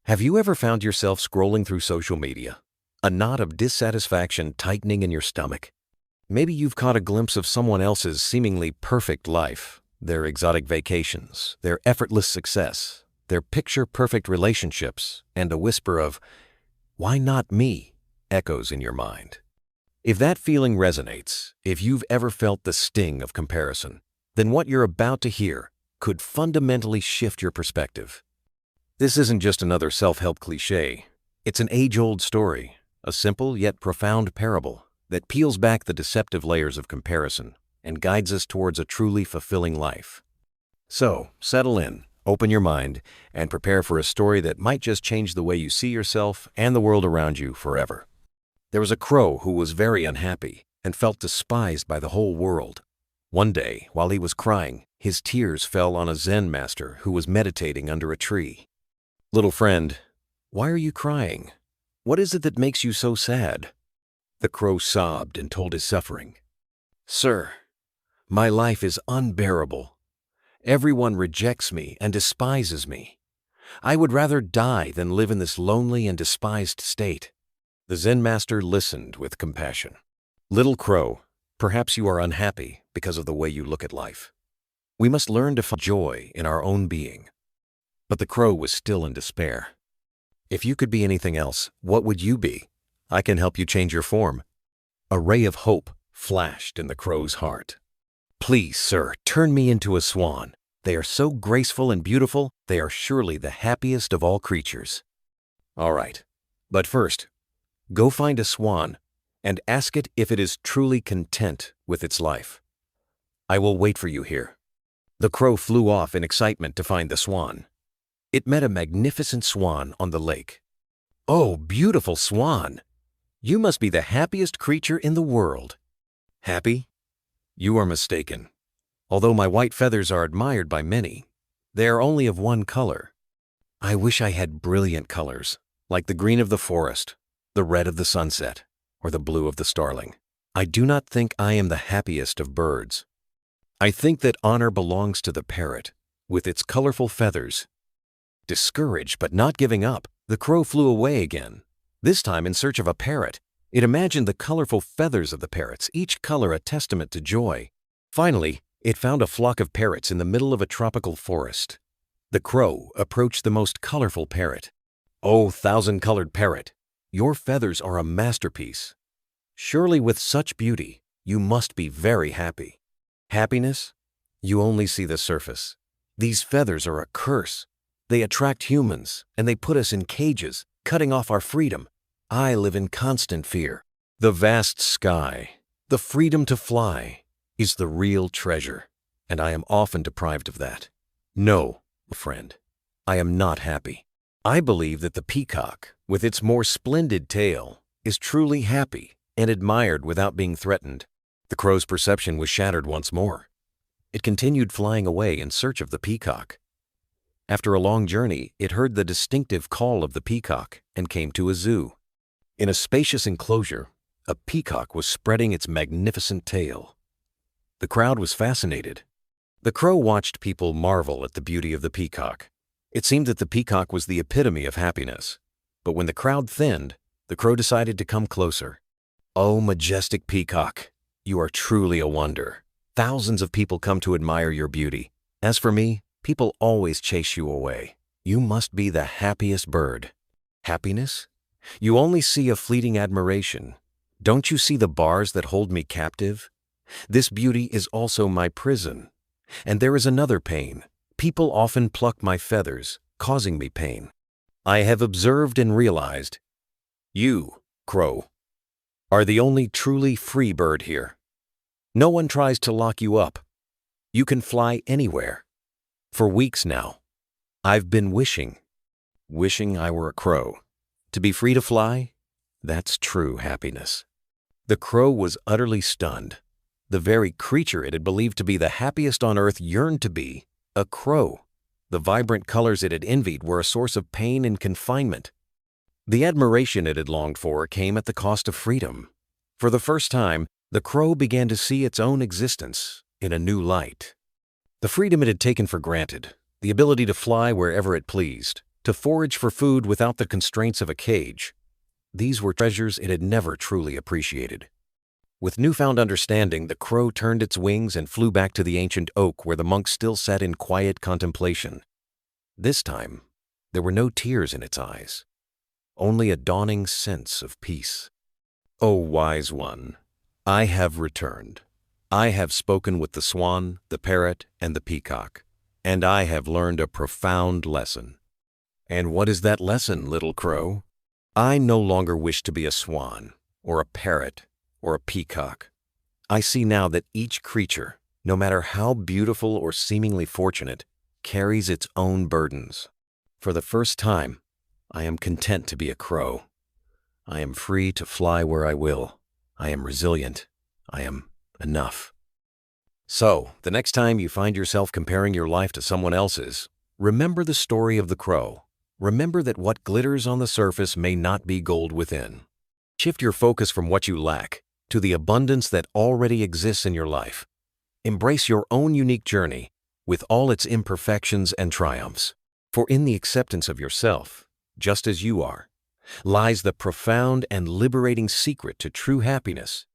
Have you ever found yourself scrolling through social media, a knot of dissatisfaction tightening in your stomach? Maybe you've caught a glimpse of someone else's seemingly perfect life, their exotic vacations, their effortless success, their picture-perfect relationships, and a whisper of, "Why not me?" echoes in your mind. If that feeling resonates, if you've ever felt the sting of comparison, then what you're about to hear could fundamentally shift your perspective. This isn't just another self-help cliché. It's an age-old story, a simple yet profound parable that peels back the deceptive layers of comparison and guides us towards a truly fulfilling life. So, settle in, open your mind, and prepare for a story that might just change the way you see yourself and the world around you forever. There was a crow who was very unhappy and felt despised by the whole world. One day, while he was crying, his tears fell on a Zen master who was meditating under a tree. "Little friend, why are you crying? What is it that makes you so sad?" The crow sobbed and told his suffering. "Sir, my life is unbearable. Everyone rejects me and despises me. I would rather die than live in this lonely and despised state." The Zen master listened with compassion. "Little crow, perhaps you are unhappy because of the way you look at life. We must learn to find joy in our own being." But the crow was still in despair. "If you could be anything else, what would you be? I can help you change your form." A ray of hope flashed in the crow's heart. "Please, sir, turn me into a swan. They are so graceful and beautiful, they are surely the happiest of all creatures." "All right, but first, go find a swan and ask it if it is truly content with its life. I will wait for you here." The crow flew off in excitement to find the swan. It met a magnificent swan on the lake. "Oh, beautiful swan! You must be the happiest creature in the world." "Happy? You are mistaken. Although my white feathers are admired by many, they are only of one color. I wish I had brilliant colors, like the green of the forest, the red of the sunset, or the blue of the starling. I do not think I am the happiest of birds. I think that honor belongs to the parrot, with its colorful feathers." Discouraged but not giving up, the crow flew away again, this time in search of a parrot. It imagined the colorful feathers of the parrots, each color a testament to joy. Finally, it found a flock of parrots in the middle of a tropical forest. The crow approached the most colorful parrot. "Oh, thousand-colored parrot, your feathers are a masterpiece. Surely with such beauty, you must be very happy." "Happiness? You only see the surface. These feathers are a curse. They attract humans, and they put us in cages, cutting off our freedom. I live in constant fear. The vast sky, the freedom to fly, is the real treasure, and I am often deprived of that. No, friend, I am not happy. I believe that the peacock, with its more splendid tail, is truly happy and admired without being threatened." The crow's perception was shattered once more. It continued flying away in search of the peacock. After a long journey, it heard the distinctive call of the peacock and came to a zoo. In a spacious enclosure, a peacock was spreading its magnificent tail. The crowd was fascinated. The crow watched people marvel at the beauty of the peacock. It seemed that the peacock was the epitome of happiness. But when the crowd thinned, the crow decided to come closer. "Oh, majestic peacock, you are truly a wonder. Thousands of people come to admire your beauty. As for me, people always chase you away. You must be the happiest bird." "Happiness? You only see a fleeting admiration. Don't you see the bars that hold me captive? This beauty is also my prison. And there is another pain. People often pluck my feathers, causing me pain. I have observed and realized, you, crow, are the only truly free bird here. No one tries to lock you up. You can fly anywhere. For weeks now, I've been wishing I were a crow. To be free to fly, that's true happiness." The crow was utterly stunned. The very creature it had believed to be the happiest on earth yearned to be a crow. The vibrant colors it had envied were a source of pain and confinement. The admiration it had longed for came at the cost of freedom. For the first time, the crow began to see its own existence in a new light. The freedom it had taken for granted, the ability to fly wherever it pleased, to forage for food without the constraints of a cage. These were treasures it had never truly appreciated. With newfound understanding, the crow turned its wings and flew back to the ancient oak where the monk still sat in quiet contemplation. This time, there were no tears in its eyes, only a dawning sense of peace. "O wise one, I have returned. I have spoken with the swan, the parrot, and the peacock, and I have learned a profound lesson." "And what is that lesson, little crow?" "I no longer wish to be a swan, or a parrot, or a peacock. I see now that each creature, no matter how beautiful or seemingly fortunate, carries its own burdens. For the first time, I am content to be a crow. I am free to fly where I will. I am resilient. I am enough." So, the next time you find yourself comparing your life to someone else's, remember the story of the crow. Remember that what glitters on the surface may not be gold within. Shift your focus from what you lack to the abundance that already exists in your life. Embrace your own unique journey with all its imperfections and triumphs. For in the acceptance of yourself, just as you are, lies the profound and liberating secret to true happiness